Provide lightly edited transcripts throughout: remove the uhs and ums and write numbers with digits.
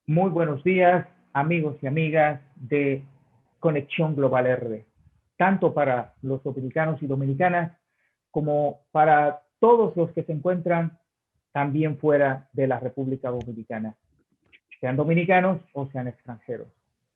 Muy buenos días, amigos y amigas de Conexión Global RD, tanto para los dominicanos y dominicanas como para todos los que se encuentran también fuera de la República Dominicana, sean dominicanos o sean extranjeros.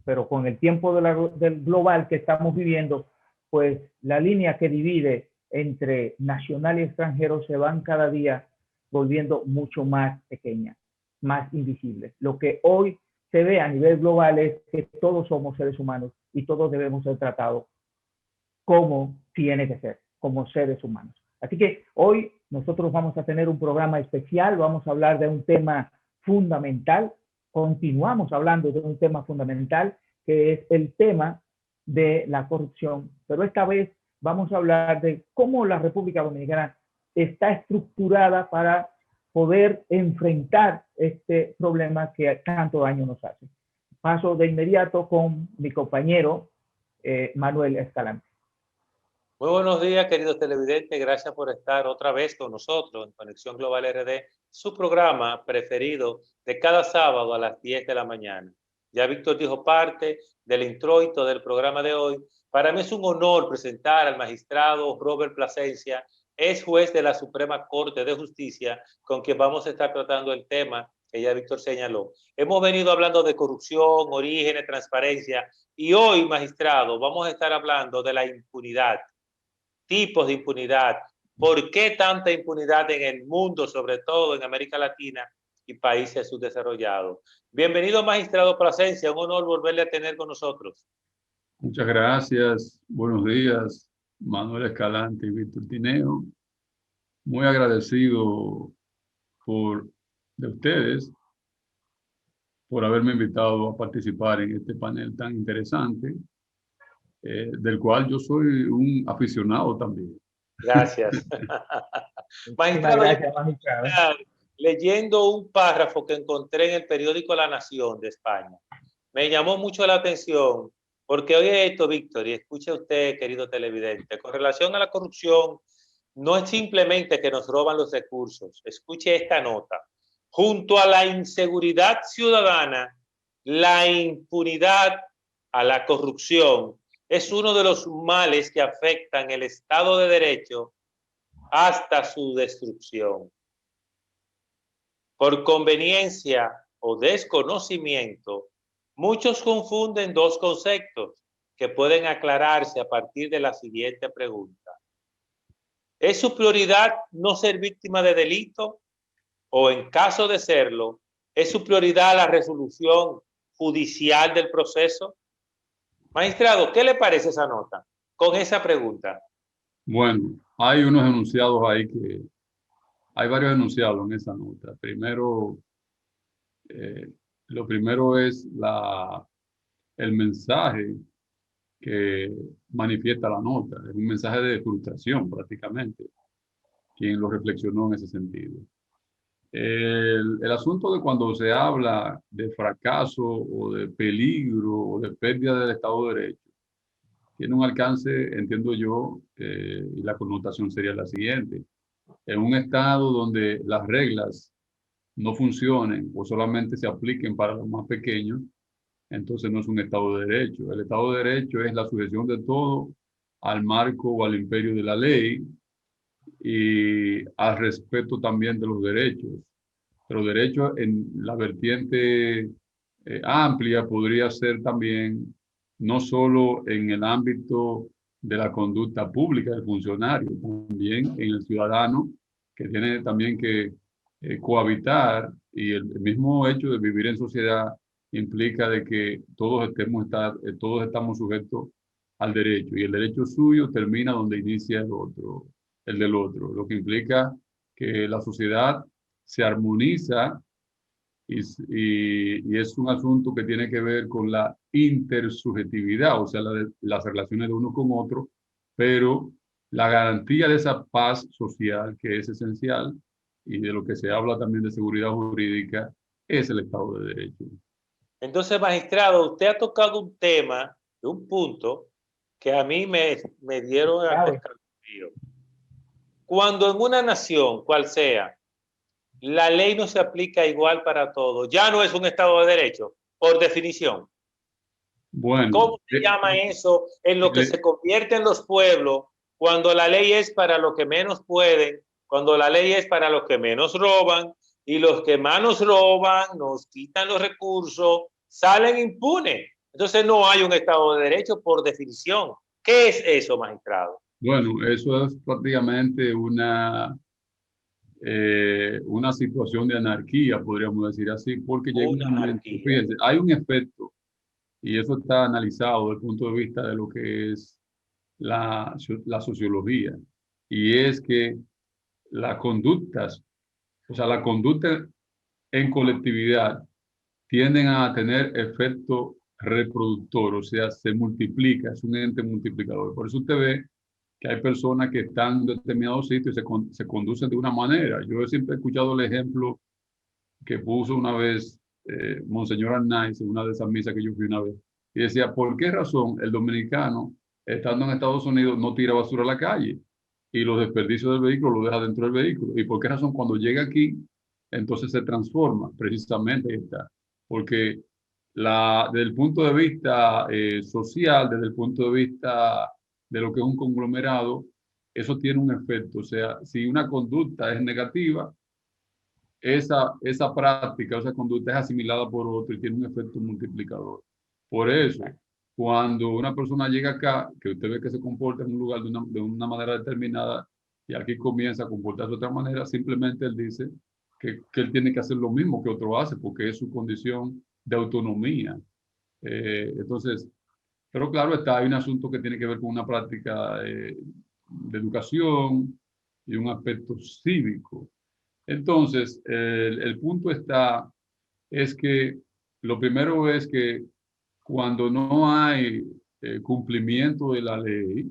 Pero con el tiempo del global que estamos viviendo, pues la línea que divide entre nacional y extranjero se van cada día volviendo mucho más pequeña, más invisible. Lo que hoy se ve a nivel global es que todos somos seres humanos y todos debemos ser tratados como tiene que ser, como seres humanos. Así que hoy nosotros vamos a tener un programa especial, vamos a hablar de un tema fundamental, continuamos hablando de un tema fundamental, que es el tema de la corrupción, pero esta vez vamos a hablar de cómo la República Dominicana está estructurada para poder enfrentar este problema que tanto daño nos hace. Paso de inmediato con mi compañero Manuel Escalante. Muy buenos días, queridos televidentes. Gracias por estar otra vez con nosotros en Conexión Global RD, su programa preferido de cada sábado a las 10 de la mañana. Ya Víctor dijo parte del introito del programa de hoy. Para mí es un honor presentar al magistrado Robert Plasencia, es juez de la Suprema Corte de Justicia, con quien vamos a estar tratando el tema que ya Víctor señaló. Hemos venido hablando de corrupción, orígenes, transparencia, y hoy, magistrado, vamos a estar hablando de la impunidad, tipos de impunidad, por qué tanta impunidad en el mundo, sobre todo en América Latina y países subdesarrollados. Bienvenido, magistrado Plasencia, un honor volverle a tener con nosotros. Muchas gracias, buenos días, Manuel Escalante y Víctor Tineo. Muy agradecido de ustedes por haberme invitado a participar en este panel tan interesante, del cual yo soy un aficionado también. Gracias. Magistrado, Gracias, magistrado. Leyendo un párrafo que encontré en el periódico La Nación de España, me llamó mucho la atención, porque oye esto, Víctor, y escuche usted, querido televidente, con relación a la corrupción, no es simplemente que nos roban los recursos. Escuche esta nota. Junto a la inseguridad ciudadana, la impunidad a la corrupción es uno de los males que afectan el Estado de Derecho hasta su destrucción. Por conveniencia o desconocimiento, muchos confunden dos conceptos que pueden aclararse a partir de la siguiente pregunta. ¿Es su prioridad no ser víctima de delito? O en caso de serlo, ¿es su prioridad la resolución judicial del proceso? Magistrado, ¿qué le parece esa nota con esa pregunta? Bueno, hay unos enunciados ahí hay varios enunciados en esa nota. Primero, lo primero es el mensaje que manifiesta la nota. Es un mensaje de frustración prácticamente, quien lo reflexionó en ese sentido. El asunto de cuando se habla de fracaso o de peligro o de pérdida del Estado de Derecho tiene un alcance, entiendo yo, y la connotación sería la siguiente. En un estado donde las reglas no funcionen o solamente se apliquen para los más pequeños, entonces no es un Estado de Derecho. El Estado de Derecho es la sujeción de todo al marco o al imperio de la ley y al respeto también de los derechos. Pero derechos en la vertiente amplia podría ser también no solo en el ámbito de la conducta pública del funcionario, también en el ciudadano que tiene también que cohabitar, y el mismo hecho de vivir en sociedad implica de que todos estamos sujetos al derecho, y el derecho suyo termina donde inicia el del otro, lo que implica que la sociedad se armoniza y es un asunto que tiene que ver con la intersubjetividad, o sea, las relaciones de uno con otro, pero la garantía de esa paz social que es esencial y de lo que se habla también de seguridad jurídica es el Estado de Derecho. Entonces, magistrado, usted ha tocado un tema, un punto, que a mí me dieron hasta escalofrío. Cuando en una nación, cual sea, la ley no se aplica igual para todos, ya no es un Estado de Derecho, por definición. Bueno, ¿Cómo se llama eso en lo que se convierte en los pueblos cuando la ley es para los que menos pueden, cuando la ley es para los que menos roban y los que más nos roban, nos quitan los recursos, salen impunes? Entonces no hay un Estado de Derecho por definición. ¿Qué es eso, magistrado? Bueno, eso es prácticamente una situación de anarquía, podríamos decir así, porque llega un Una momento, anarquía. fíjense, hay un efecto, y eso está analizado desde el punto de vista de lo que es la sociología, y es que las conductas, o sea, la conducta en colectividad tienden a tener efecto reproductor, o sea, se multiplica, es un ente multiplicador. Por eso usted ve que hay personas que están en determinados sitios y se conducen de una manera. Yo siempre he escuchado el ejemplo que puso una vez Monseñor Arnaiz en una de esas misas que yo fui una vez, y decía, ¿por qué razón el dominicano, estando en Estados Unidos, no tira basura a la calle y los desperdicios del vehículo lo deja dentro del vehículo? ¿Y por qué razón cuando llega aquí, entonces se transforma? Precisamente está, porque desde el punto de vista social, desde el punto de vista de lo que es un conglomerado, eso tiene un efecto. O sea, si una conducta es negativa, esa práctica, esa conducta es asimilada por otro y tiene un efecto multiplicador. Por eso, cuando una persona llega acá, que usted ve que se comporta en un lugar de una manera determinada y aquí comienza a comportarse de otra manera, simplemente él dice que él tiene que hacer lo mismo que otro hace porque es su condición de autonomía. Entonces, pero claro está, hay un asunto que tiene que ver con una práctica de educación y un aspecto cívico. Entonces, el punto es que lo primero es que cuando no hay cumplimiento de la ley,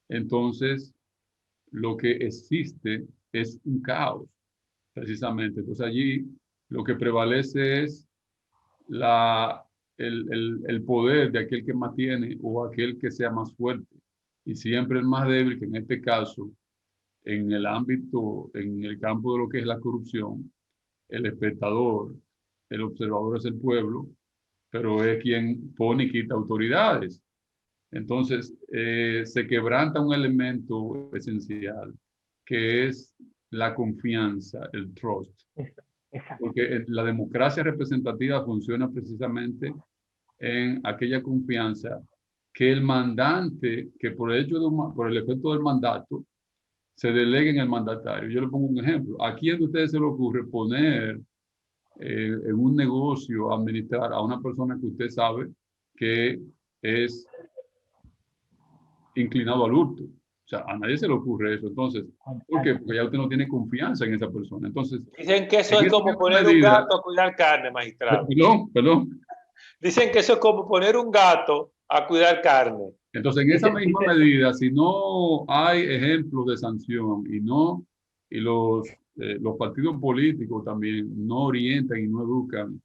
entonces lo que existe es un caos, precisamente. Entonces allí lo que prevalece es el poder de aquel que más tiene o aquel que sea más fuerte. Y siempre el más débil, que en este caso, en el ámbito, en el campo de lo que es la corrupción, el espectador, el observador es el pueblo, pero es quien pone y quita autoridades. Entonces, se quebranta un elemento esencial, que es la confianza, el trust. Exacto. Porque la democracia representativa funciona precisamente en aquella confianza que el mandante, que por el, hecho por el efecto del mandato, se delegue en el mandatario. Yo le pongo un ejemplo. ¿A quién de ustedes se le ocurre poner en un negocio, administrar a una persona que usted sabe que es inclinado al hurto? O sea, a nadie se le ocurre eso. Entonces, ¿por qué? Porque ya usted no tiene confianza en esa persona. Entonces, Dicen que eso en es esa como misma poner un medida, gato a cuidar carne, magistrado. perdón. Dicen que eso es como poner un gato a cuidar carne. Entonces, en esa misma medida, si no hay ejemplos de sanción y los partidos políticos también no orientan y no educan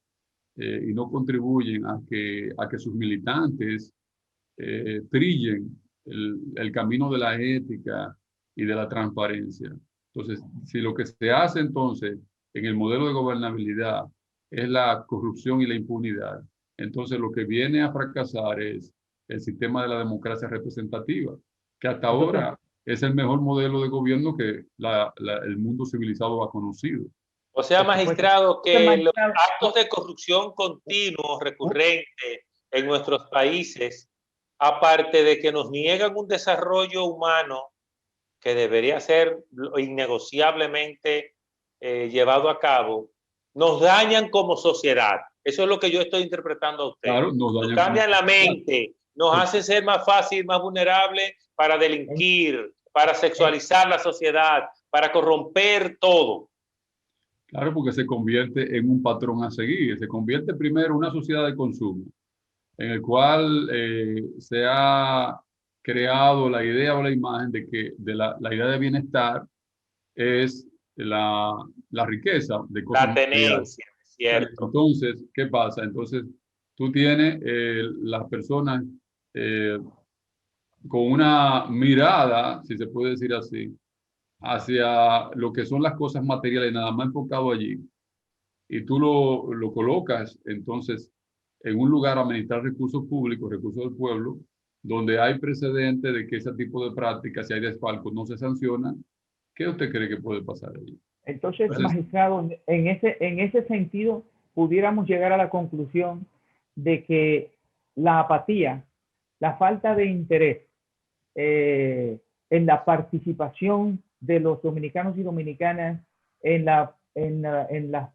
y no contribuyen a que sus militantes trillen el camino de la ética y de la transparencia. Entonces, si lo que se hace entonces en el modelo de gobernabilidad es la corrupción y la impunidad, entonces lo que viene a fracasar es el sistema de la democracia representativa, que hasta ahora es el mejor modelo de gobierno que el mundo civilizado ha conocido. O sea, magistrado, que los actos de corrupción continuos, recurrentes en nuestros países, aparte de que nos niegan un desarrollo humano que debería ser innegociablemente llevado a cabo, nos dañan como sociedad. Eso es lo que yo estoy interpretando a usted. Claro, nos cambian la mente, nos hace ser más fácil, más vulnerable para delinquir, para sexualizar la sociedad, para corromper todo. Claro, porque se convierte en un patrón a seguir. Se convierte primero en una sociedad de consumo, en el cual se ha creado la idea o la imagen de que la idea de bienestar es la riqueza de cosas La materiales. tenencia, cierto. Entonces, ¿qué pasa? Entonces, tú tienes las personas eh, con una mirada, si se puede decir así, hacia lo que son las cosas materiales, nada más enfocado allí, y tú lo colocas entonces en un lugar a administrar recursos públicos, recursos del pueblo, donde hay precedente de que ese tipo de prácticas, si hay desfalcos, no se sancionan. ¿Qué usted cree que puede pasar allí? Entonces, Entonces, magistrado, en ese sentido, pudiéramos llegar a la conclusión de que la apatía, la falta de interés en la participación de los dominicanos y dominicanas en las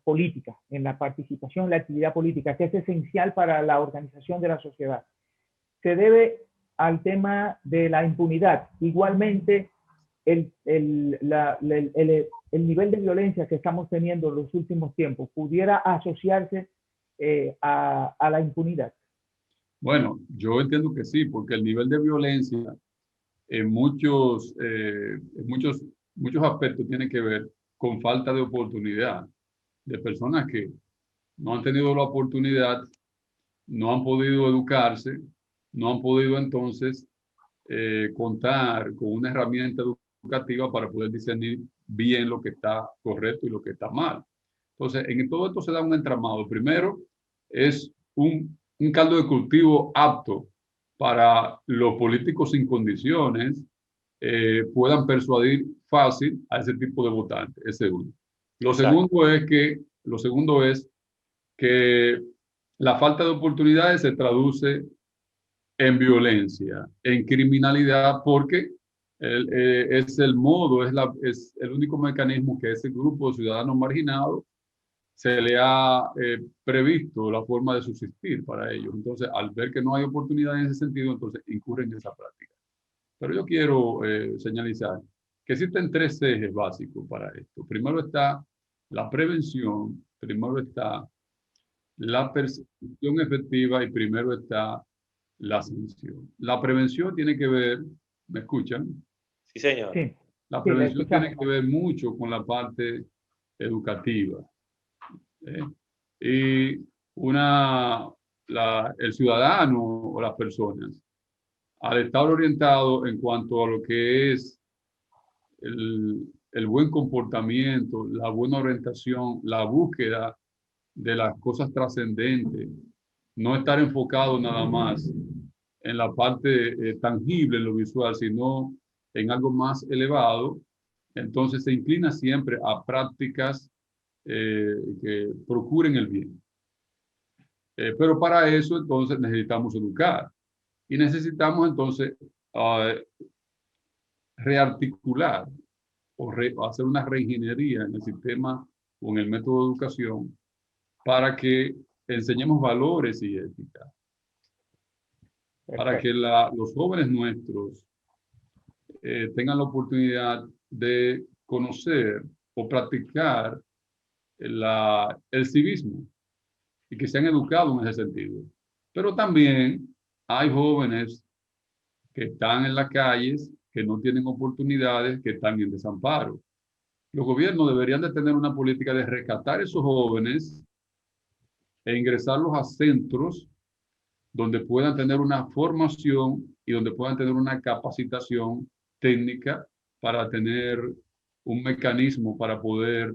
políticas, en la participación en la actividad política, que es esencial para la organización de la sociedad, se debe al tema de la impunidad. Igualmente, el nivel de violencia que estamos teniendo en los últimos tiempos pudiera asociarse a la impunidad. bueno, yo entiendo que sí, porque el nivel de violencia muchos aspectos tiene que ver con falta de oportunidad de personas que no han tenido la oportunidad, no han podido educarse, no han podido entonces contar con una herramienta educativa para poder discernir bien lo que está correcto y lo que está mal. Entonces, en todo esto se da un entramado. Primero, es un caldo de cultivo apto para los políticos sin condiciones puedan persuadir fácil a ese tipo de votantes. Ese es uno. Lo segundo es que la falta de oportunidades se traduce en violencia, en criminalidad, porque es el modo, es el único mecanismo que ese grupo de ciudadanos marginados se le ha previsto la forma de subsistir para ellos. Entonces, al ver que no hay oportunidad en ese sentido, entonces incurren en esa práctica. Pero yo quiero señalizar que existen tres ejes básicos para esto. Primero está la prevención, primero está la persecución efectiva y primero está la sanción. La prevención tiene que ver, ¿me escuchan? Sí, señor. Sí, La sí, le prevención tiene escuchamos. que ver mucho con la parte educativa. ¿Eh? Y el ciudadano o las personas, al estar orientado en cuanto a lo que es el buen comportamiento, la buena orientación, la búsqueda de las cosas trascendentes, no estar enfocado nada más en la parte tangible, en lo visual, sino en algo más elevado, entonces se inclina siempre a prácticas que procuren el bien. Pero para eso entonces necesitamos educar y necesitamos entonces rearticular o hacer una reingeniería en el sistema o en el método de educación para que enseñemos valores y ética, para que los jóvenes nuestros tengan la oportunidad de conocer o practicar el civismo y que sean educados en ese sentido. Pero también hay jóvenes que están en las calles, que no tienen oportunidades, que están en desamparo. Los gobiernos deberían de tener una política de rescatar a esos jóvenes e ingresarlos a centros donde puedan tener una formación y donde puedan tener una capacitación técnica para tener un mecanismo para poder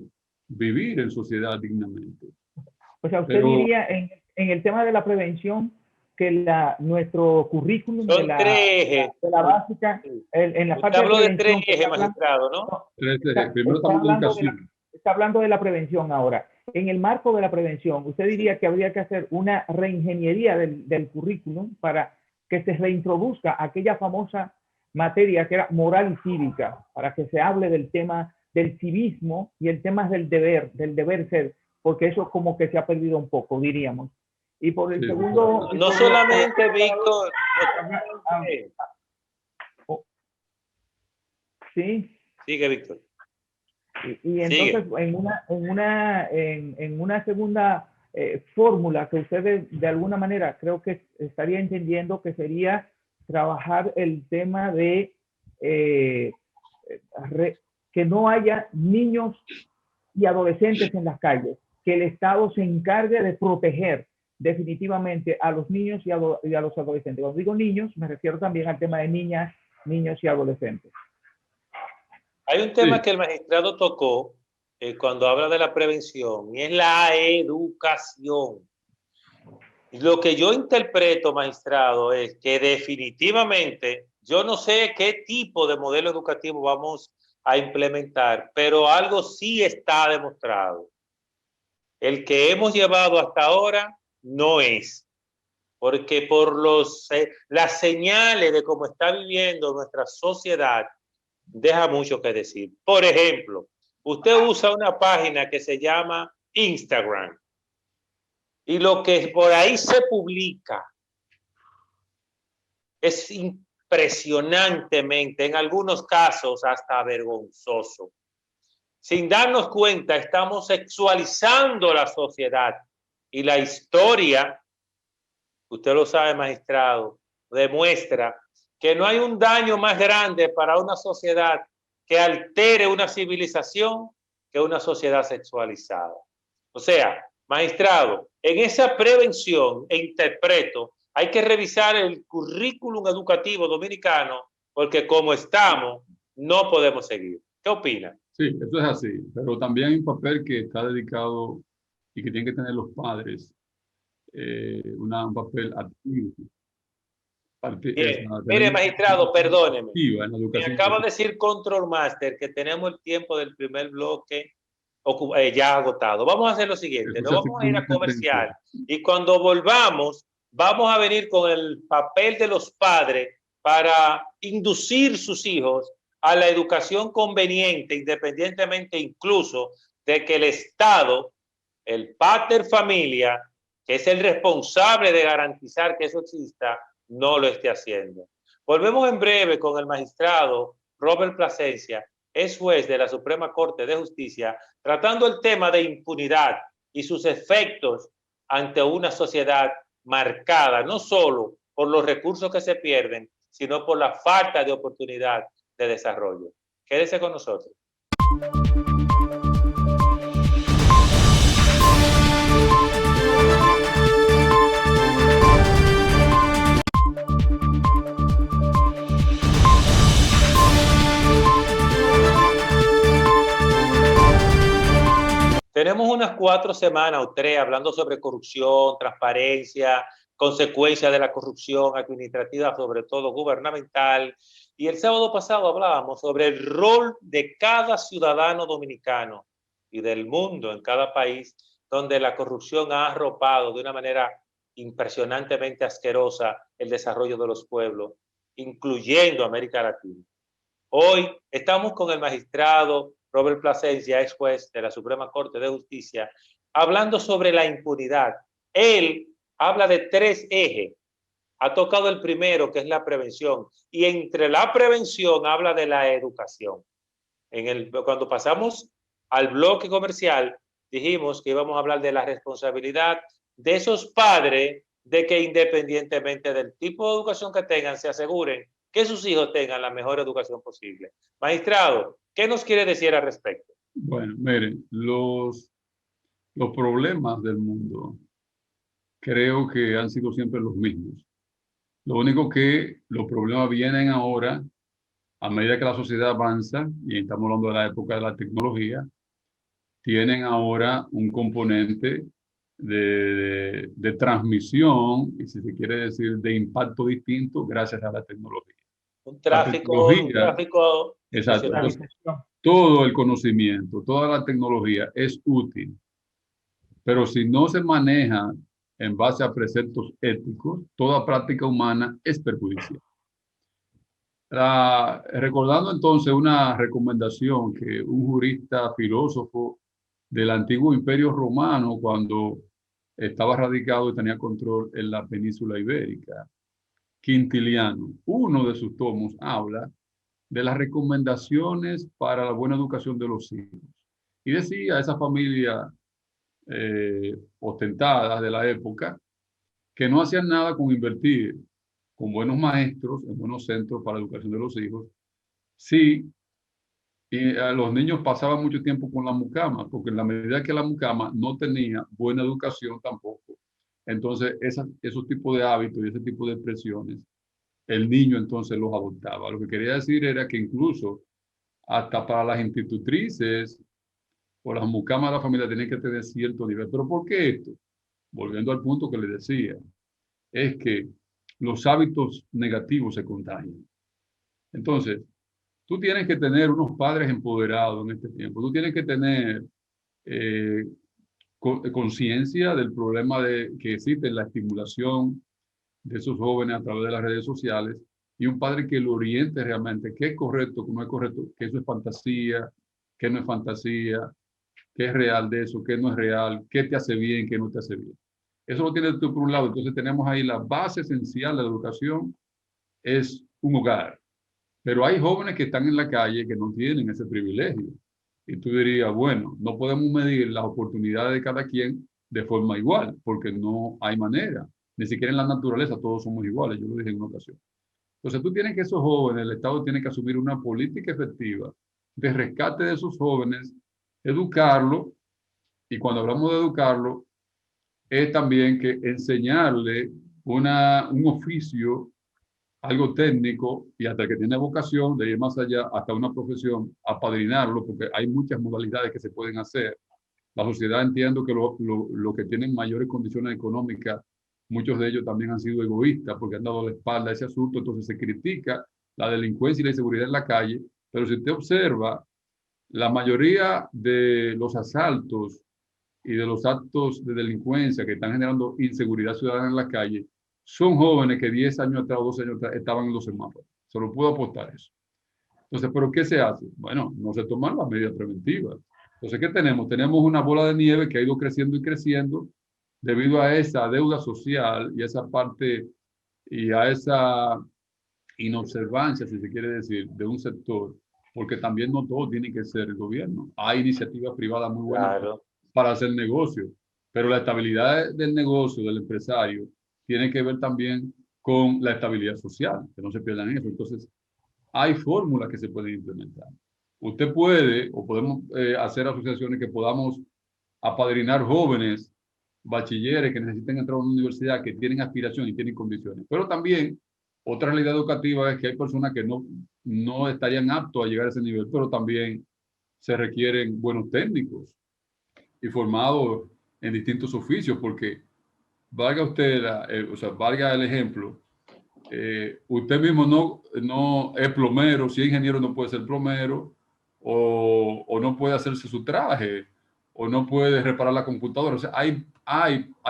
vivir en sociedad dignamente. O sea, usted diría en el tema de la prevención que nuestro currículum de la básica, en la parte de prevención... Usted habló de 3 ejes, magistrado, ¿no? Primero estamos en educación. Está hablando de la prevención ahora. En el marco de la prevención, ¿usted diría que habría que hacer una reingeniería del currículum para que se reintroduzca aquella famosa materia que era moral y cívica, para que se hable del tema del civismo y el tema del deber ser, porque eso como que se ha perdido un poco, diríamos. Y por el segundo... No solamente, Víctor. Sí. Sigue, Víctor. Y entonces en una segunda fórmula que ustedes de alguna manera creo que estaría entendiendo que sería trabajar el tema de que no haya niños y adolescentes en las calles, que el Estado se encargue de proteger definitivamente a los niños y a los adolescentes. Cuando digo niños, me refiero también al tema de niñas, niños y adolescentes. Hay un tema que el magistrado tocó cuando habla de la prevención, y es la educación. Lo que yo interpreto, magistrado, es que definitivamente, yo no sé qué tipo de modelo educativo vamos a implementar, pero algo sí está demostrado. El que hemos llevado hasta ahora no es, porque por las señales de cómo está viviendo nuestra sociedad, deja mucho que decir. Por ejemplo, usted usa una página que se llama Instagram, y lo que por ahí se publica es impresionantemente, en algunos casos hasta vergonzoso. Sin darnos cuenta, estamos sexualizando la sociedad, y la historia, usted lo sabe, magistrado, demuestra que no hay un daño más grande para una sociedad que altere una civilización que una sociedad sexualizada. O sea, magistrado, en esa prevención, e interpreto, hay que revisar el currículum educativo dominicano, porque como estamos, no podemos seguir. ¿Qué opina? Sí, eso es así, pero también hay un papel que está dedicado y que tienen que tener los padres, un papel activo. Bien. Mire, magistrado, perdóneme. En la Me educación. acaba de decir Control Master que tenemos el tiempo del primer bloque ya agotado. Vamos a hacer lo siguiente, nos vamos a ir a comercial, y cuando volvamos vamos a venir con el papel de los padres para inducir sus hijos a la educación conveniente, independientemente incluso de que el Estado, el pater familia, que es el responsable de garantizar que eso exista, no lo esté haciendo. Volvemos en breve con el magistrado Robert Plasencia, es juez de la Suprema Corte de Justicia, tratando el tema de impunidad y sus efectos ante una sociedad marcada no solo por los recursos que se pierden, sino por la falta de oportunidad de desarrollo. Quédese con nosotros. Tenemos unas 4 semanas o 3 hablando sobre corrupción, transparencia, consecuencias de la corrupción administrativa, sobre todo gubernamental. Y el sábado pasado hablábamos sobre el rol de cada ciudadano dominicano y del mundo en cada país donde la corrupción ha arropado de una manera impresionantemente asquerosa el desarrollo de los pueblos, incluyendo América Latina. Hoy estamos con el magistrado Robert Plasencia, ex juez de la Suprema Corte de Justicia, hablando sobre la impunidad. Él habla de 3 ejes. Ha tocado el primero, que es la prevención, y entre la prevención habla de la educación. Cuando pasamos al bloque comercial, dijimos que íbamos a hablar de la responsabilidad de esos padres de que, independientemente del tipo de educación que tengan, se aseguren que sus hijos tengan la mejor educación posible. Magistrado, ¿qué nos quiere decir al respecto? Bueno, miren, los problemas del mundo creo que han sido siempre los mismos. Lo único que los problemas vienen ahora a medida que la sociedad avanza, y estamos hablando de la época de la tecnología, tienen ahora un componente de transmisión, y si se quiere decir de impacto distinto gracias a la tecnología. Un tráfico exacto. Entonces, todo el conocimiento, toda la tecnología es útil, pero si no se maneja en base a preceptos éticos, toda práctica humana es perjudicial. Recordando entonces una recomendación que un jurista filósofo del antiguo Imperio Romano, cuando estaba radicado y tenía control en la península ibérica, Quintiliano, uno de sus tomos habla de las recomendaciones para la buena educación de los hijos. Y decía a esa familia ostentadas de la época que no hacían nada con invertir con buenos maestros en buenos centros para la educación de los hijos, si Y los niños pasaban mucho tiempo con la mucama, porque en la medida que la mucama no tenía buena educación tampoco, entonces esos tipos de hábitos y ese tipo de expresiones, el niño entonces los adoptaba. Lo que quería decir era que incluso hasta para las institutrices o las mucamas de la familia tienen que tener cierto nivel. ¿Pero por qué esto? Volviendo al punto que le decía, es que los hábitos negativos se contagian. Entonces, tú tienes que tener unos padres empoderados en este tiempo. Tú tienes que tener eh, conciencia del problema que existe en la estimulación de esos jóvenes a través de las redes sociales y un padre que lo oriente realmente qué es correcto, qué no es correcto, qué eso es fantasía, qué no es fantasía, qué es real de eso, qué no es real, qué te hace bien, qué no te hace bien. Eso lo tienes tú por un lado. Entonces tenemos ahí la base esencial de la educación, es un hogar. Pero hay jóvenes que están en la calle que no tienen ese privilegio. Y tú dirías, bueno, no podemos medir las oportunidades de cada quien de forma igual, porque no hay manera. Ni siquiera en la naturaleza todos somos iguales, yo lo dije en una ocasión. Entonces tú tienes que esos jóvenes, el Estado tiene que asumir una política efectiva de rescate de esos jóvenes, educarlo, y cuando hablamos de educarlo, es también que enseñarle un oficio, algo técnico, y hasta el que tiene vocación de ir más allá, hasta una profesión, apadrinarlo, porque hay muchas modalidades que se pueden hacer. La sociedad, entiendo que lo que tienen mayores condiciones económicas, muchos de ellos también han sido egoístas porque han dado la espalda a ese asunto, entonces se critica la delincuencia y la inseguridad en la calle, pero si usted observa, la mayoría de los asaltos y de los actos de delincuencia que están generando inseguridad ciudadana en la calle son jóvenes que 10 años atrás o 12 años atrás estaban en los semáforos. Se lo puedo apostar eso. Entonces, ¿pero qué se hace? Bueno, no se toman las medidas preventivas. Entonces, ¿qué tenemos? Tenemos una bola de nieve que ha ido creciendo y creciendo debido a esa deuda social y a esa parte y a esa inobservancia, si se quiere decir, de un sector, porque también no todo tiene que ser el gobierno. Hay iniciativas privadas muy buenas Claro. para hacer negocio, pero la estabilidad del negocio, del empresario, tiene que ver también con la estabilidad social, que no se pierdan eso. Entonces, hay fórmulas que se pueden implementar. Usted puede, o podemos hacer asociaciones que podamos apadrinar jóvenes, bachilleres que necesiten entrar a una universidad, que tienen aspiración y tienen condiciones. Pero también, otra realidad educativa es que hay personas que no estarían aptos a llegar a ese nivel, pero también se requieren buenos técnicos y formados en distintos oficios, porque valga usted, o sea, valga el ejemplo, usted mismo no es plomero, si es ingeniero no puede ser plomero, o no puede hacerse su traje, o no puede reparar la computadora. O sea, hay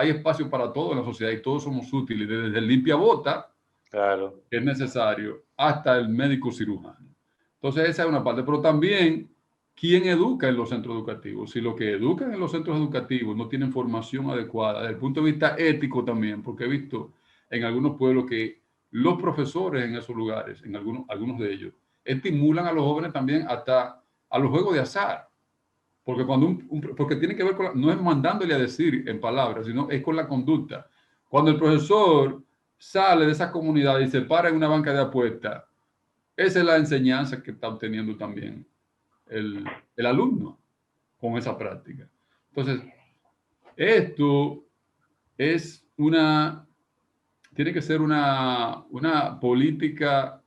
espacio para todo en la sociedad y todos somos útiles, desde el limpiabota, Claro. que es necesario, hasta el médico cirujano. Entonces, esa es una parte, pero también, ¿quién educa en los centros educativos? Si los que educan en los centros educativos no tienen formación adecuada, desde el punto de vista ético también, porque he visto en algunos pueblos que los profesores en esos lugares, en algunos de ellos, estimulan a los jóvenes también hasta a los juegos de azar. Porque, porque tiene que ver con, no es mandándole a decir en palabras, sino es con la conducta. Cuando el profesor sale de esa comunidad y se para en una banca de apuestas, esa es la enseñanza que está obteniendo también el alumno con esa práctica. Entonces, esto tiene que ser una política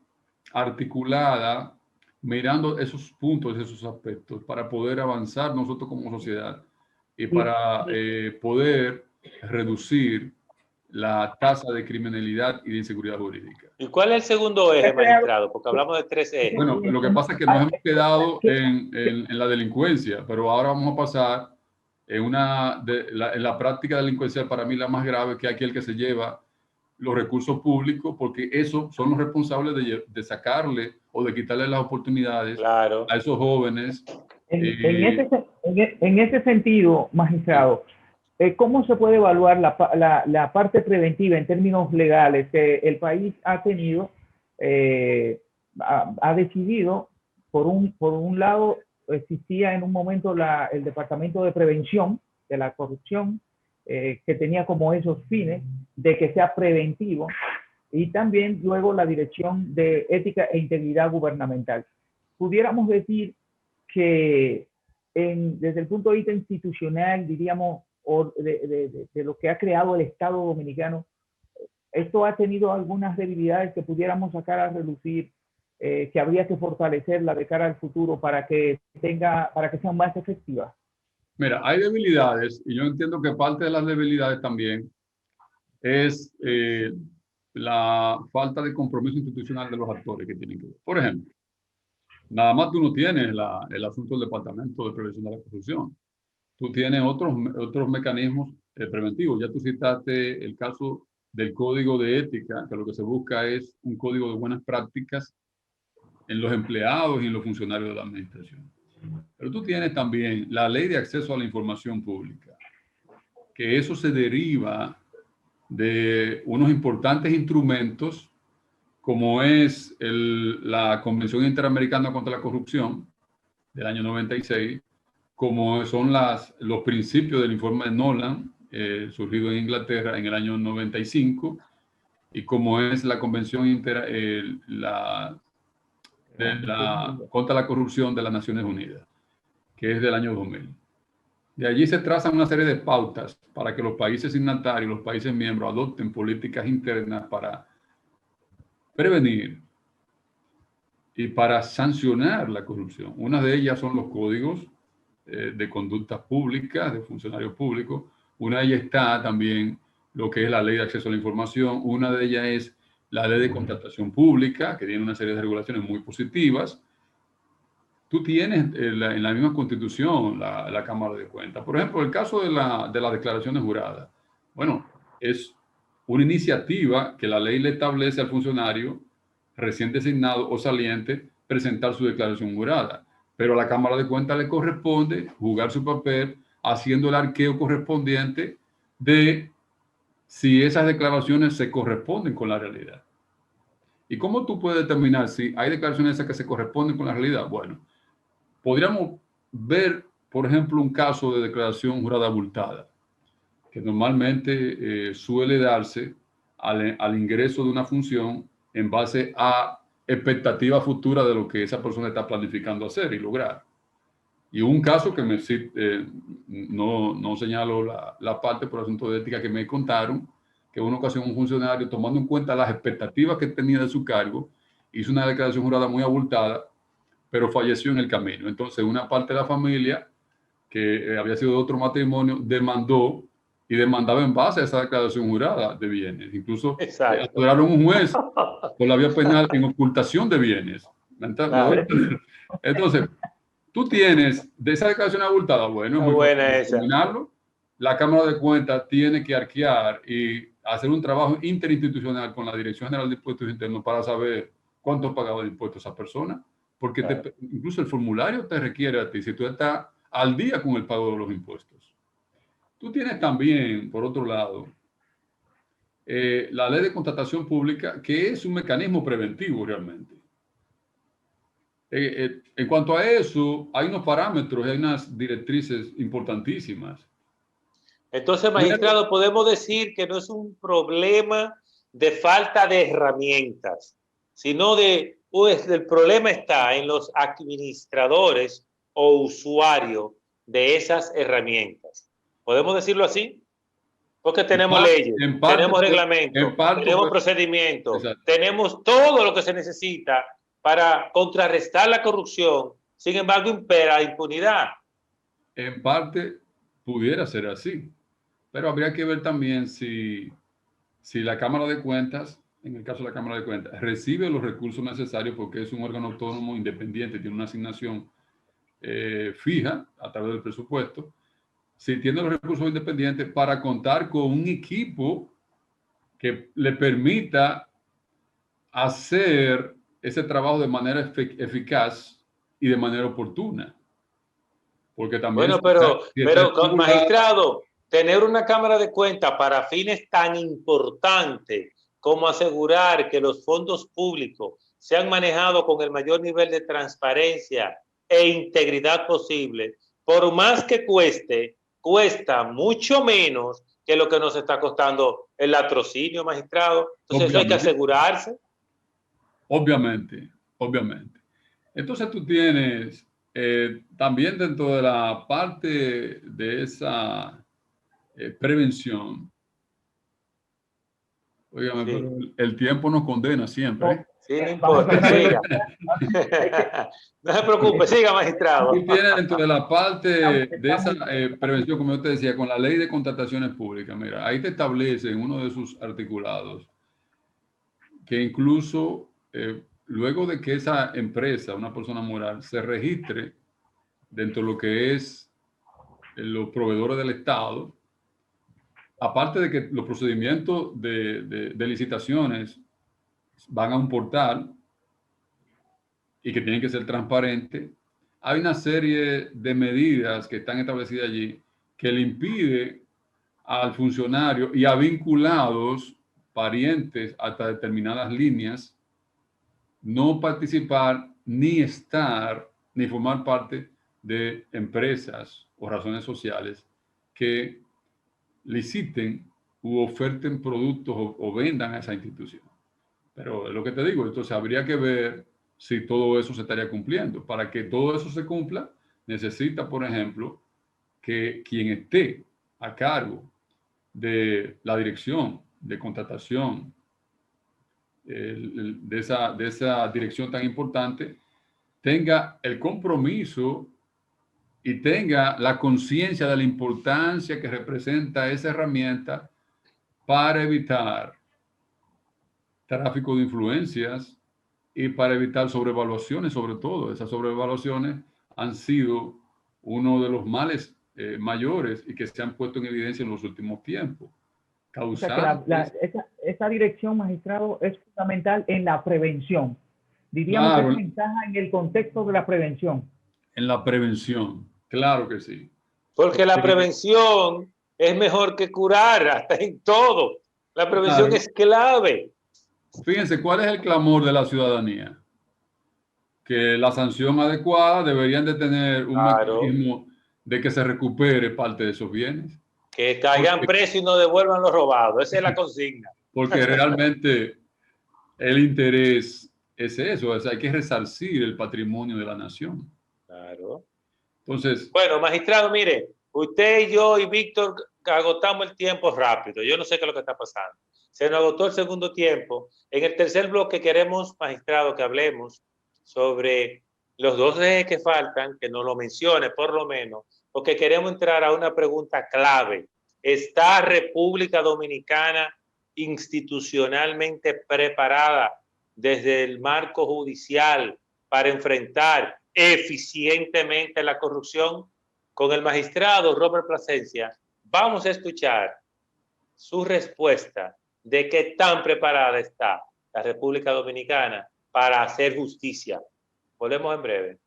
articulada mirando esos puntos, esos aspectos, para poder avanzar nosotros como sociedad y para poder reducir la tasa de criminalidad y de inseguridad jurídica. ¿Y cuál es el segundo eje, magistrado? Porque hablamos de 3 ejes. Bueno, lo que pasa es que nos hemos quedado en la delincuencia, pero ahora vamos a pasar en la práctica delincuencial. Para mí la más grave, que aquel que se lleva los recursos públicos, porque esos son los responsables de sacarle o de quitarle las oportunidades Claro. a esos jóvenes. En ese sentido, magistrado, ¿cómo se puede evaluar la parte preventiva en términos legales que el país ha tenido? Ha decidido, por un lado, existía en un momento el Departamento de Prevención de la Corrupción, que tenía como esos fines de que sea preventivo, y también luego la Dirección de Ética e Integridad Gubernamental. Pudiéramos decir que desde el punto de vista institucional, diríamos, o de lo que ha creado el Estado dominicano, esto ha tenido algunas debilidades que pudiéramos sacar a relucir, que habría que fortalecerla de cara al futuro para que sean más efectivas. Mira, hay debilidades y yo entiendo que parte de las debilidades también es la falta de compromiso institucional de los actores que tienen que ver. Por ejemplo, nada más tú no tienes el asunto del Departamento de Prevención de la Corrupción. Tú tienes otros mecanismos preventivos. Ya tú citaste el caso del Código de Ética, que lo que se busca es un código de buenas prácticas en los empleados y en los funcionarios de la administración. Pero tú tienes también la Ley de Acceso a la Información Pública, que eso se deriva de unos importantes instrumentos como es la Convención Interamericana contra la Corrupción del año 96, como son los principios del informe de Nolan, surgido en Inglaterra en el año 95, y como es la Convención contra la Corrupción de las Naciones Unidas, que es del año 2000. De allí se trazan una serie de pautas para que los países signatarios, los países miembros, adopten políticas internas para prevenir y para sancionar la corrupción. Una de ellas son los códigos de conductas públicas, de funcionarios públicos. Una de ellas está también lo que es la Ley de Acceso a la Información. Una de ellas es la Ley de Contratación Pública, que tiene una serie de regulaciones muy positivas. Tú tienes en la misma Constitución la Cámara de Cuentas. Por ejemplo, el caso de las declaraciones juradas. Bueno, es una iniciativa que la ley le establece al funcionario recién designado o saliente presentar su declaración jurada. Pero a la Cámara de Cuentas le corresponde jugar su papel haciendo el arqueo correspondiente de si esas declaraciones se corresponden con la realidad. ¿Y cómo tú puedes determinar si hay declaraciones que se corresponden con la realidad? Bueno, podríamos ver, por ejemplo, un caso de declaración jurada abultada, que normalmente suele darse al ingreso de una función en base a expectativa futura de lo que esa persona está planificando hacer y lograr. Y un caso que no señalo la parte por asunto de ética que me contaron, que en una ocasión un funcionario, tomando en cuenta las expectativas que tenía de su cargo, hizo una declaración jurada muy abultada, pero falleció en el camino. Entonces, una parte de la familia, que había sido de otro matrimonio, demandaba en base a esa declaración jurada de bienes. Incluso apoderaron un juez por la vía penal en ocultación de bienes. Entonces, tú tienes de esa declaración abultada, bueno, muy buena terminarlo. La Cámara de Cuentas tiene que arquear y hacer un trabajo interinstitucional con la Dirección General de Impuestos Internos para saber cuánto pagaba de impuestos a esa persona, porque incluso el formulario te requiere a ti si tú estás al día con el pago de los impuestos. Tú tienes también, por otro lado, la Ley de Contratación Pública, que es un mecanismo preventivo realmente. En cuanto a eso, hay unos parámetros, hay unas directrices importantísimas. Entonces, magistrado, podemos decir que no es un problema de falta de herramientas, sino el problema está en los administradores o usuarios de esas herramientas. ¿Podemos decirlo así? Porque tenemos leyes, tenemos reglamentos, tenemos procedimientos, tenemos todo lo que se necesita para contrarrestar la corrupción. Sin embargo, impera la impunidad. En parte pudiera ser así, pero habría que ver también si la Cámara de Cuentas, en el caso de la Cámara de Cuentas, recibe los recursos necesarios porque es un órgano autónomo independiente, tiene una asignación fija a través del presupuesto. Si tiene los recursos independientes para contar con un equipo que le permita hacer ese trabajo de manera eficaz y de manera oportuna. Porque también... Bueno, pero magistrado, tener una Cámara de Cuentas para fines tan importantes como asegurar que los fondos públicos sean manejados con el mayor nivel de transparencia e integridad posible, por más que cuesta mucho menos que lo que nos está costando el latrocinio, magistrado. Entonces eso hay que asegurarse. Obviamente. Entonces tú tienes también dentro de la parte de esa prevención, oígame, Sí. pero el tiempo nos condena siempre, ¿eh? Sí, no Vamos a importa, siga. que- No se preocupe, siga, magistrado. Y tiene dentro de la parte de esa estamos- prevención, como yo te decía, con la ley de contrataciones públicas, mira, ahí te establece en uno de sus articulados que incluso luego de que esa empresa, una persona moral, se registre dentro de lo que es los proveedores del Estado, aparte de que los procedimientos de licitaciones van a un portal y que tienen que ser transparentes, hay una serie de medidas que están establecidas allí que le impide al funcionario y a vinculados, parientes hasta determinadas líneas, no participar ni estar ni formar parte de empresas o razones sociales que liciten u oferten productos o vendan a esa institución. Pero es lo que te digo, entonces habría que ver si todo eso se estaría cumpliendo. Para que todo eso se cumpla, necesita, por ejemplo, que quien esté a cargo de la dirección de contratación de esa dirección tan importante, tenga el compromiso y tenga la conciencia de la importancia que representa esa herramienta para evitar tráfico de influencias y para evitar sobrevaluaciones, sobre todo. Esas sobrevaluaciones han sido uno de los males mayores y que se han puesto en evidencia en los últimos tiempos. O sea que esa dirección, magistrado, es fundamental en la prevención. Diríamos Claro, que es ventaja en el contexto de la prevención. en la prevención, claro que sí. Porque la prevención es mejor que curar, hasta en todo. La prevención Claro. es clave. Fíjense, ¿cuál es el clamor de la ciudadanía? Que la sanción adecuada deberían de tener un mecanismo de que se recupere parte de esos bienes. Que caigan presos y no devuelvan lo robado. Esa es la consigna. Porque realmente el interés es eso, o sea, hay que resarcir el patrimonio de la nación. Claro. Entonces, bueno, magistrado, mire, usted y yo y Víctor agotamos el tiempo rápido. Yo no sé qué es lo que está pasando. Se nos agotó el segundo tiempo. En el tercer bloque queremos, magistrado, que hablemos sobre los 2 ejes que faltan, que nos lo mencione por lo menos, porque queremos entrar a una pregunta clave. ¿Está República Dominicana institucionalmente preparada desde el marco judicial para enfrentar eficientemente la corrupción? Con el magistrado Robert Plasencia vamos a escuchar su respuesta de qué tan preparada está la República Dominicana para hacer justicia. Volvemos en breve.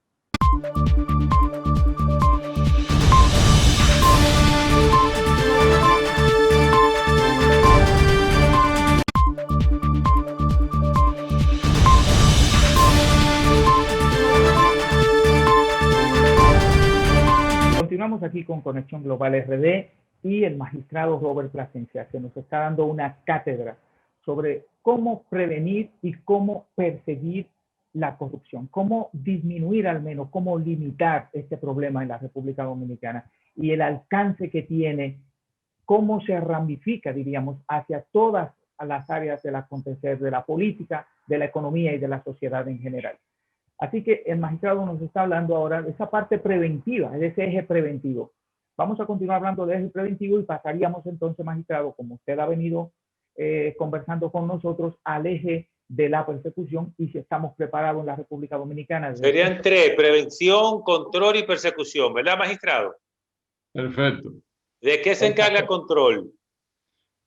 Continuamos aquí con Conexión Global RD y el magistrado Robert Plasencia, que nos está dando una cátedra sobre cómo prevenir y cómo perseguir la corrupción, cómo disminuir al menos, cómo limitar este problema en la República Dominicana y el alcance que tiene, cómo se ramifica, diríamos, hacia todas las áreas del acontecer de la política, de la economía y de la sociedad en general. Así que el magistrado nos está hablando ahora de esa parte preventiva, de ese eje preventivo. Vamos a continuar hablando de eje preventivo y pasaríamos entonces, magistrado, como usted ha venido conversando con nosotros, al eje de la persecución y si estamos preparados en la República Dominicana. Serían 3, prevención, control y persecución, ¿verdad, magistrado? Perfecto. ¿De qué se encarga el control?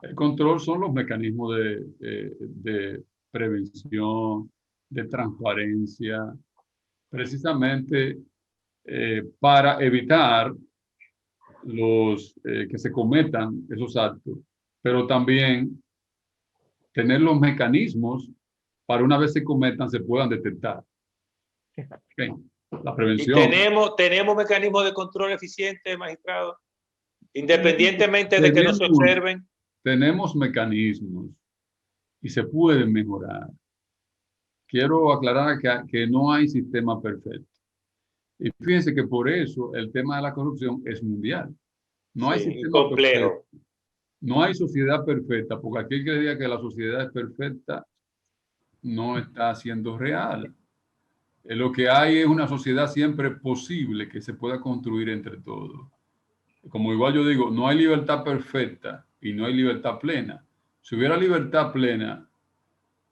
El control son los mecanismos de prevención, de transparencia, precisamente para evitar que se cometan esos actos, pero también tener los mecanismos para una vez se cometan se puedan detectar. Okay. La prevención. ¿Y tenemos mecanismos de control eficientes, magistrado? Independientemente de que no se observen. Tenemos mecanismos y se pueden mejorar. Quiero aclarar que no hay sistema perfecto. Y fíjense que por eso el tema de la corrupción es mundial. No hay Sí, sistema complejo. perfecto, no hay sociedad perfecta, porque aquel que diga que la sociedad es perfecta no está siendo real. Lo que hay es una sociedad siempre posible que se pueda construir entre todos. Como igual yo digo, no hay libertad perfecta y no hay libertad plena. Si hubiera libertad plena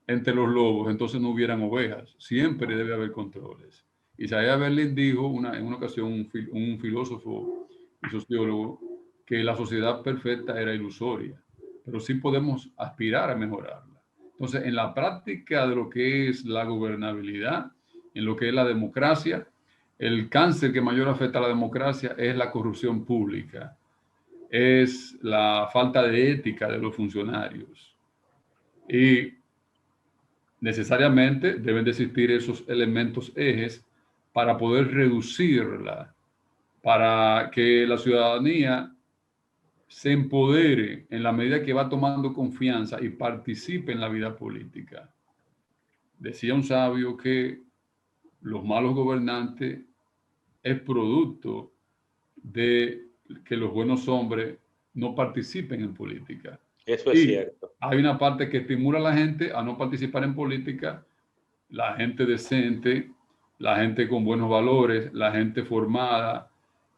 entre los lobos, entonces no hubieran ovejas. Siempre debe haber controles. Isaiah Berlin dijo en una ocasión, un filósofo y sociólogo, que la sociedad perfecta era ilusoria, pero sí podemos aspirar a mejorarla. Entonces, en la práctica de lo que es la gobernabilidad, en lo que es la democracia, el cáncer que mayor afecta a la democracia es la corrupción pública, es la falta de ética de los funcionarios. Y necesariamente deben de existir esos elementos ejes para poder reducirla, para que la ciudadanía se empodere en la medida que va tomando confianza y participe en la vida política. Decía un sabio que los malos gobernantes es producto de que los buenos hombres no participen en política. Eso es cierto. Hay una parte que estimula a la gente a no participar en política, la gente decente, la gente con buenos valores, la gente formada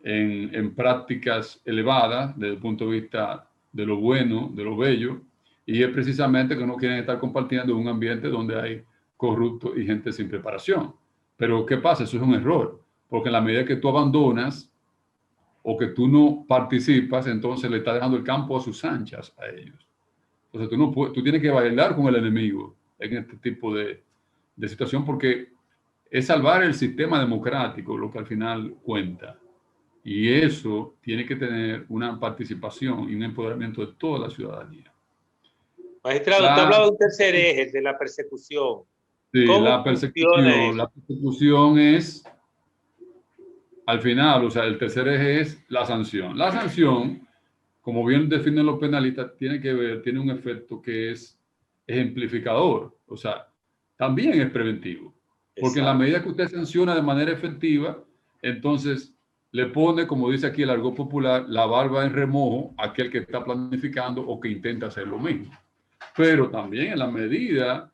en prácticas elevadas desde el punto de vista de lo bueno, de lo bello, y es precisamente que no quieren estar compartiendo un ambiente donde hay corruptos y gente sin preparación. Pero ¿qué pasa? Eso es un error, porque en la medida que tú abandonas o que tú no participas, entonces le estás dejando el campo a sus anchas a ellos. Entonces tú, no puedes, tú tienes que bailar con el enemigo en este tipo de situación, porque es salvar el sistema democrático lo que al final cuenta. Y eso tiene que tener una participación y un empoderamiento de toda la ciudadanía. Magistrado, usted hablaba de un tercer eje, de la persecución. Sí, ¿Cómo la persecución es, al final, o sea, el tercer eje es la sanción. La sanción, como bien definen los penalistas, tiene un efecto que es ejemplificador, o sea, también es preventivo. Porque en la medida que usted sanciona de manera efectiva, entonces le pone, como dice aquí el argot popular, la barba en remojo a aquel que está planificando o que intenta hacer lo mismo. Pero también en la medida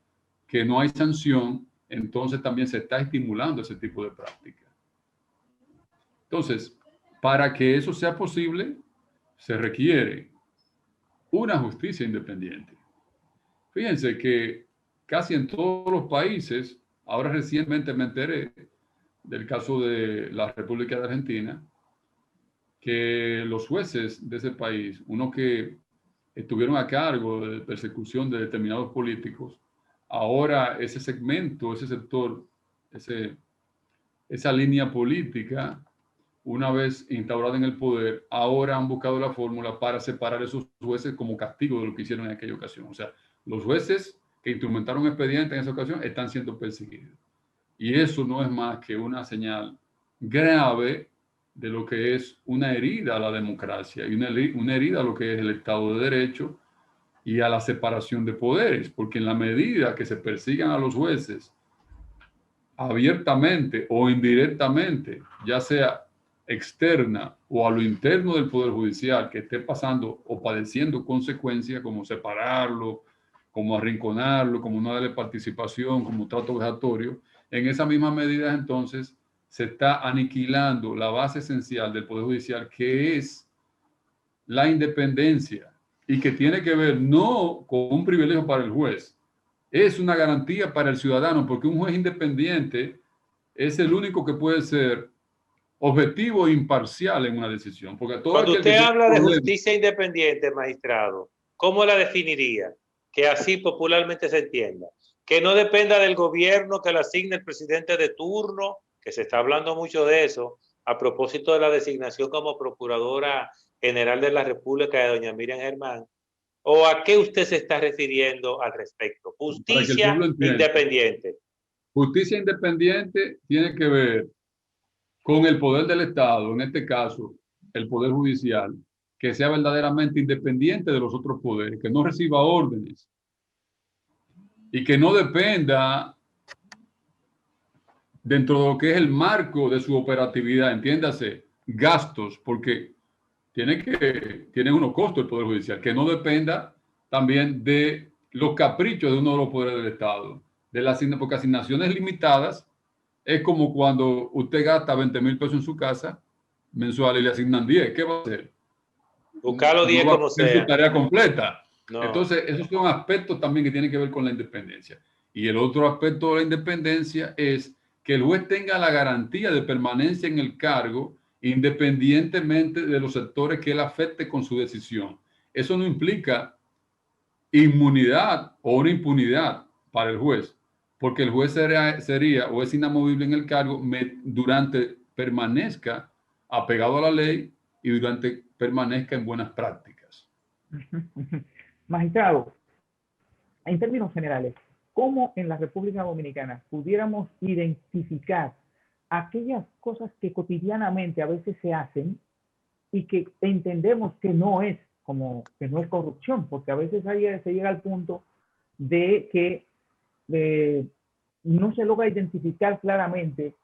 que no hay sanción, entonces también se está estimulando ese tipo de práctica. Entonces, para que eso sea posible, se requiere una justicia independiente. Fíjense que casi en todos los países, ahora recientemente me enteré del caso de la República de Argentina, que los jueces de ese país, uno que estuvieron a cargo de persecución de determinados políticos, ahora ese segmento, ese sector, esa línea política, una vez instaurada en el poder, ahora han buscado la fórmula para separar a esos jueces como castigo de lo que hicieron en aquella ocasión. O sea, los jueces que instrumentaron expedientes en esa ocasión están siendo perseguidos. Y eso no es más que una señal grave de lo que es una herida a la democracia y una herida a lo que es el Estado de Derecho y a la separación de poderes, porque en la medida que se persigan a los jueces abiertamente o indirectamente, ya sea externa o a lo interno del Poder Judicial, que esté pasando o padeciendo consecuencias como separarlo, como arrinconarlo, como no darle participación, como trato vejatorio, en esa misma medida entonces se está aniquilando la base esencial del Poder Judicial, que es la independencia y que tiene que ver no con un privilegio para el juez, es una garantía para el ciudadano, porque un juez independiente es el único que puede ser objetivo e imparcial en una decisión. Porque todo Cuando usted habla de justicia independiente, magistrado, ¿cómo la definiría? Que así popularmente se entienda. Que no dependa del gobierno que la asigne el presidente de turno, que se está hablando mucho de eso, a propósito de la designación como Procuradora General de la República de doña Miriam Germán. ¿O a qué usted se está refiriendo al respecto? Justicia independiente. Justicia independiente tiene que ver con el poder del Estado, en este caso, el Poder Judicial, que sea verdaderamente independiente de los otros poderes, que no reciba órdenes y que no dependa dentro de lo que es el marco de su operatividad, entiéndase, gastos, porque tiene unos costos el Poder Judicial, que no dependa también de los caprichos de uno de los poderes del Estado, porque asignaciones limitadas es como cuando usted gasta 20,000 pesos en su casa mensual y le asignan 10, ¿qué va a hacer? Buscar los 10 No va a como hacer su sea. tarea completa. No. Entonces, esos son aspectos también que tienen que ver con la independencia. Y el otro aspecto de la independencia es que el juez tenga la garantía de permanencia en el cargo independientemente de los sectores que él afecte con su decisión. Eso no implica inmunidad o una impunidad para el juez, porque el juez sería o es inamovible en el cargo durante permanezca apegado a la ley y durante permanezca en buenas prácticas. Magistrado, en términos generales, ¿cómo en la República Dominicana pudiéramos identificar aquellas cosas que cotidianamente a veces se hacen y que entendemos que no es corrupción? Porque a veces ahí se llega al punto de que no se logra identificar claramente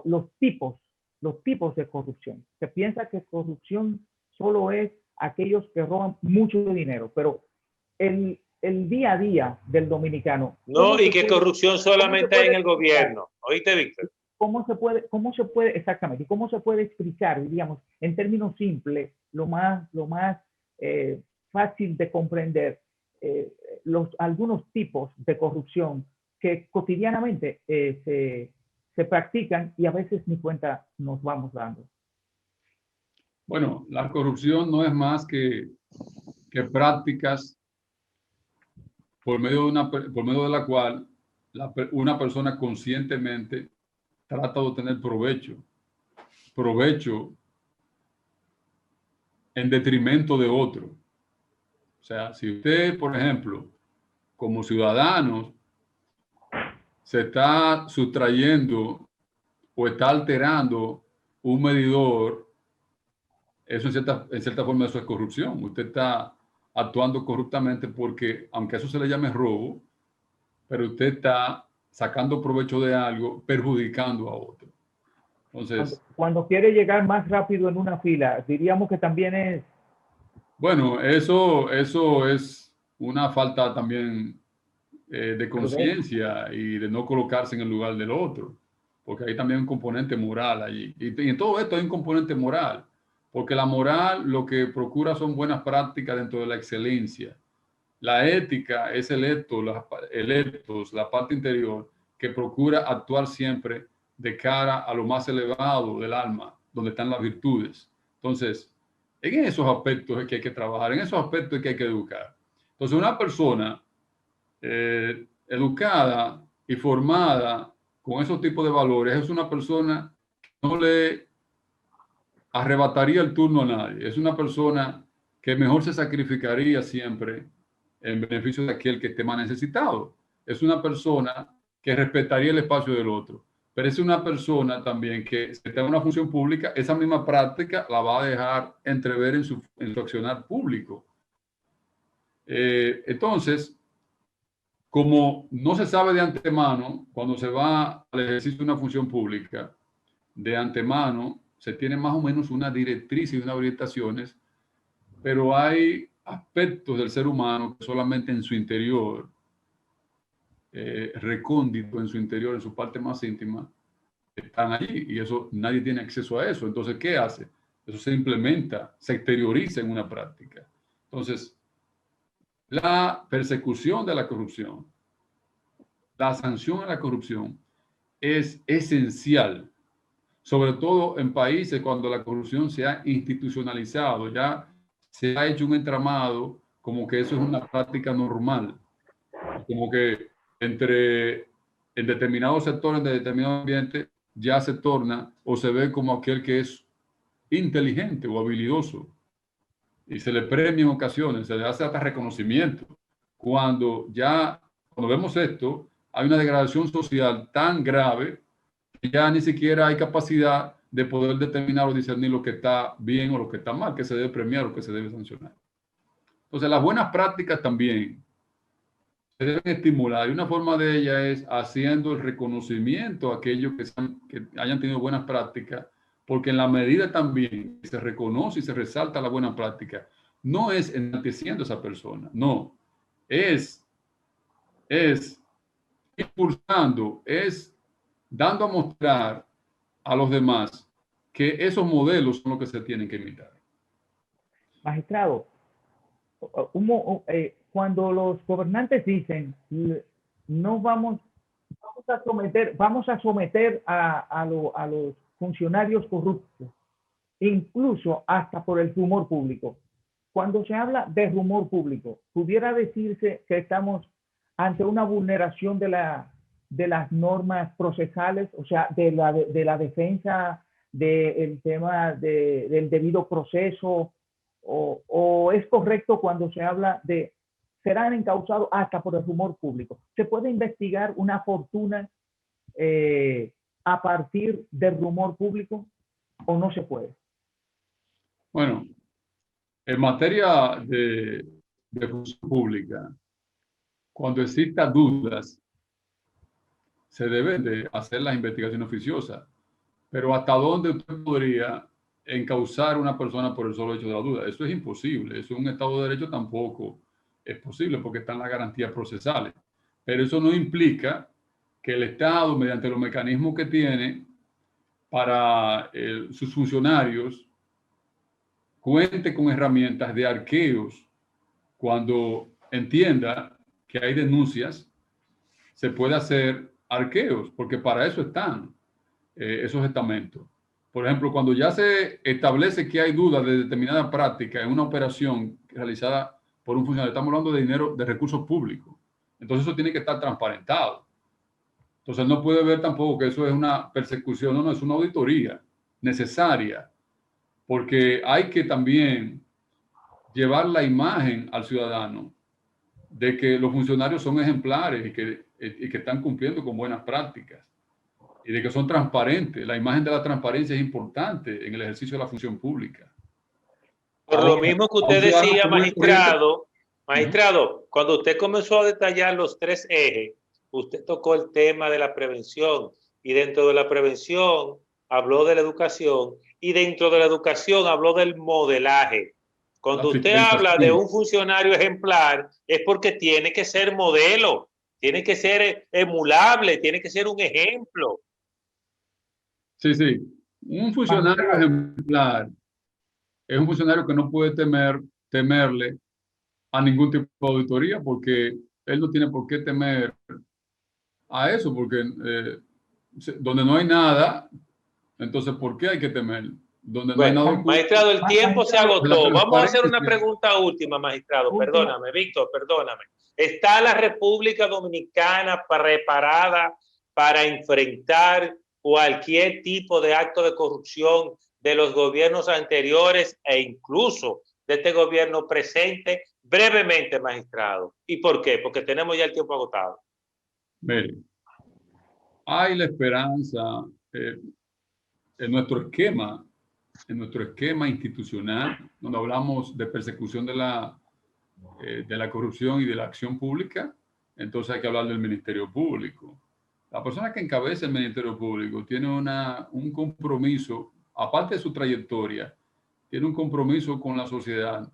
los tipos de corrupción. Se piensa que corrupción solo es aquellos que roban mucho dinero, pero el día a día del dominicano. No, y que corrupción solamente hay en el gobierno. ¿Oíste, Víctor? ¿Cómo se puede exactamente, cómo se puede explicar, diríamos, en términos simples, lo más fácil de comprender, algunos tipos de corrupción que cotidianamente se practican y a veces ni cuenta nos vamos dando? Bueno, la corrupción no es más que prácticas por medio de la cual una persona conscientemente trata de obtener provecho en detrimento de otro. O sea, si usted, por ejemplo, como ciudadano, se está sustrayendo o está alterando un medidor, eso en cierta forma eso es corrupción. Usted está actuando corruptamente porque, aunque eso se le llame robo, pero usted está sacando provecho de algo, perjudicando a otro. Entonces, cuando quiere llegar más rápido en una fila, diríamos que también es... Bueno, eso es una falta también de conciencia y de no colocarse en el lugar del otro, porque hay también un componente moral allí. Y en todo esto hay un componente moral, porque la moral lo que procura son buenas prácticas dentro de la excelencia. La ética es el ethos, la parte interior, que procura actuar siempre de cara a lo más elevado del alma, donde están las virtudes. Entonces, en esos aspectos es que hay que trabajar, en esos aspectos es que hay que educar. Entonces, una persona educada y formada con esos tipos de valores es una persona que no le arrebataría el turno a nadie. Es una persona que mejor se sacrificaría siempre en beneficio de aquel que esté más necesitado. Es una persona que respetaría el espacio del otro. Pero es una persona también que, si está en una función pública, esa misma práctica la va a dejar entrever en su accionar público. Entonces, como no se sabe de antemano, cuando se va al ejercicio de una función pública, de antemano se tiene más o menos una directriz y unas orientaciones, pero hay aspectos del ser humano que solamente en su interior, recóndito en su interior, en su parte más íntima, están allí y eso nadie tiene acceso a eso. Entonces, ¿qué hace? Eso se implementa, se exterioriza en una práctica. Entonces, la persecución de la corrupción, la sanción a la corrupción es esencial, sobre todo en países cuando la corrupción se ha institucionalizado, ya se ha hecho un entramado como que eso es una práctica normal, como que en determinados sectores, de determinado ambiente, ya se torna o se ve como aquel que es inteligente o habilidoso y se le premia en ocasiones, se le hace hasta reconocimiento. Cuando vemos esto, hay una degradación social tan grave que ya ni siquiera hay capacidad de poder determinar o discernir lo que está bien o lo que está mal, que se debe premiar o que se debe sancionar. Entonces, las buenas prácticas también se deben estimular. Y una forma de ella es haciendo el reconocimiento a aquellos que hayan tenido buenas prácticas, porque en la medida también que se reconoce y se resalta la buena práctica, no es enalteciendo a esa persona, no, es impulsando, es dando a mostrar a los demás que esos modelos son los que se tienen que imitar. Magistrado, cuando los gobernantes dicen no vamos a someter a los funcionarios corruptos, incluso hasta por el rumor público. Cuando se habla de rumor público, pudiera decirse que estamos ante una vulneración de las normas procesales, o sea, de la defensa del tema del debido proceso, o es correcto cuando se habla de serán encausados hasta por el rumor público. ¿Se puede investigar una fortuna a partir del rumor público o no se puede? Bueno, en materia de función pública, cuando existan dudas, se deben de hacer las investigaciones oficiosas. Pero ¿hasta dónde usted podría encausar a una persona por el solo hecho de la duda? Eso es imposible. Eso en un Estado de Derecho tampoco es posible porque están las garantías procesales. Pero eso no implica que el Estado, mediante los mecanismos que tiene para sus funcionarios, cuente con herramientas de arqueos cuando entienda que hay denuncias, se puede hacer arqueos, porque para eso están esos estamentos. Por ejemplo, cuando ya se establece que hay dudas de determinada práctica en una operación realizada por un funcionario, estamos hablando de dinero, de recursos públicos. Entonces eso tiene que estar transparentado. Entonces no puede ver tampoco que eso es una persecución, no, es una auditoría necesaria, porque hay que también llevar la imagen al ciudadano de que los funcionarios son ejemplares y que están cumpliendo con buenas prácticas y de que son transparentes. La imagen de la transparencia es importante en el ejercicio de la función pública. Por lo mismo que usted decía, magistrado, cuando usted comenzó a detallar los 3 ejes, usted tocó el tema de la prevención y dentro de la prevención habló de la educación y dentro de la educación habló del modelaje. Cuando usted habla de un funcionario ejemplar es porque tiene que ser modelo, tiene que ser emulable, tiene que ser un ejemplo. Sí, sí. Un funcionario ejemplar es un funcionario que no puede temerle a ningún tipo de auditoría porque él no tiene por qué temer a eso, porque donde no hay nada, entonces ¿por qué hay que temer? Donde no hay nada. Magistrado, el tiempo se agotó. Vamos a hacer una pregunta última, magistrado. Perdóname, Víctor, perdóname. ¿Está la República Dominicana preparada para enfrentar cualquier tipo de acto de corrupción de los gobiernos anteriores e incluso de este gobierno presente? Brevemente, magistrado. ¿Y por qué? Porque tenemos ya el tiempo agotado. Mire, hay la esperanza en nuestro esquema institucional, donde hablamos de persecución de la corrupción y de la acción pública, entonces hay que hablar del Ministerio Público. La persona que encabeza el Ministerio Público tiene un compromiso, aparte de su trayectoria, tiene un compromiso con la sociedad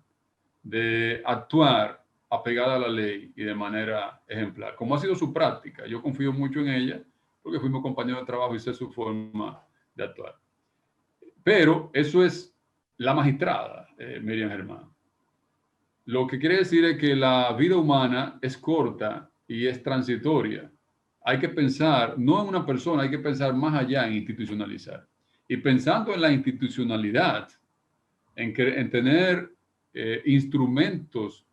de actuar apegada a la ley y de manera ejemplar, como ha sido su práctica. Yo confío mucho en ella porque fuimos compañeros de trabajo y sé su forma de actuar. Pero eso es la magistrada, Miriam Germán. Lo que quiere decir es que la vida humana es corta y es transitoria. Hay que pensar, no en una persona, hay que pensar más allá en institucionalizar. Y pensando en la institucionalidad, en tener instrumentos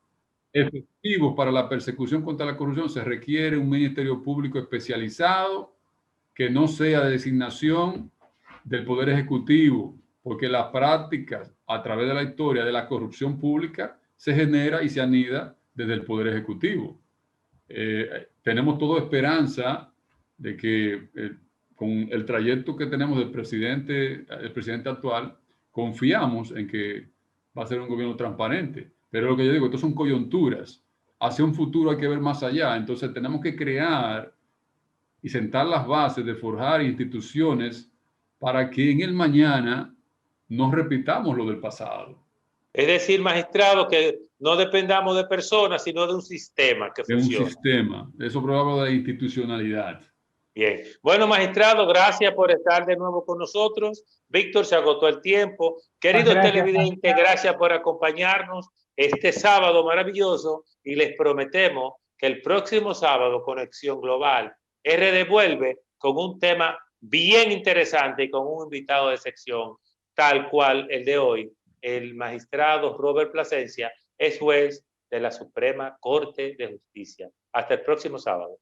efectivos para la persecución contra la corrupción, se requiere un ministerio público especializado que no sea de designación del Poder Ejecutivo, porque las prácticas a través de la historia de la corrupción pública se genera y se anida desde el Poder Ejecutivo. Tenemos toda esperanza de que con el trayecto que tenemos del presidente actual, confiamos en que va a ser un gobierno transparente. Pero lo que yo digo, esto son coyunturas. hacia un futuro hay que ver más allá. Entonces tenemos que crear y sentar las bases de forjar instituciones para que en el mañana no repitamos lo del pasado. Es decir, magistrado, que no dependamos de personas, sino de un sistema que funcione. De un sistema. Eso probablemente de institucionalidad. Bien. Bueno, magistrado, gracias por estar de nuevo con nosotros. Víctor, se agotó el tiempo. Queridos televidentes, gracias por acompañarnos este sábado maravilloso y les prometemos que el próximo sábado Conexión Global RD vuelve con un tema bien interesante y con un invitado de sección, tal cual el de hoy. El magistrado Robert Plasencia es juez de la Suprema Corte de Justicia. Hasta el próximo sábado.